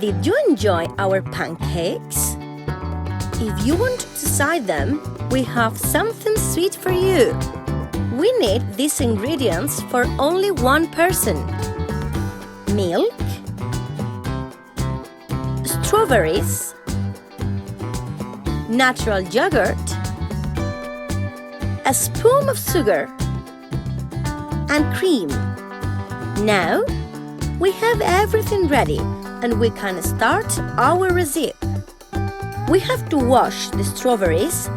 Did you enjoy our pancakes? If you want to side them, we have something sweet for you. We need these ingredients for only one person: milk, strawberries, natural yogurt, a spoon of sugar, and cream. Now, we have everything ready and we can start our recipe. We have to wash the strawberries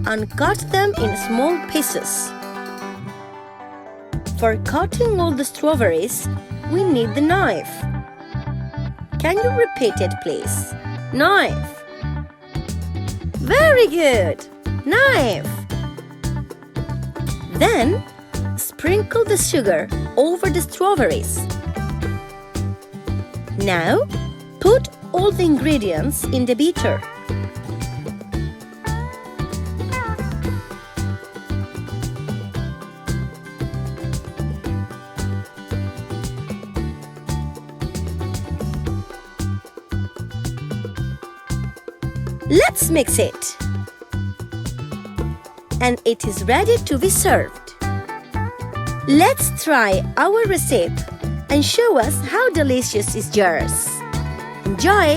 and cut them in small pieces. For cutting all the strawberries, we need the knife. Can you repeat it, please? Knife. Very good. Knife. Then, sprinkle the sugar over the strawberries. Now, put all the ingredients in the beater. Let's mix it. And it is ready to be served. Let's try our recipe and show us how delicious is yours. Enjoy!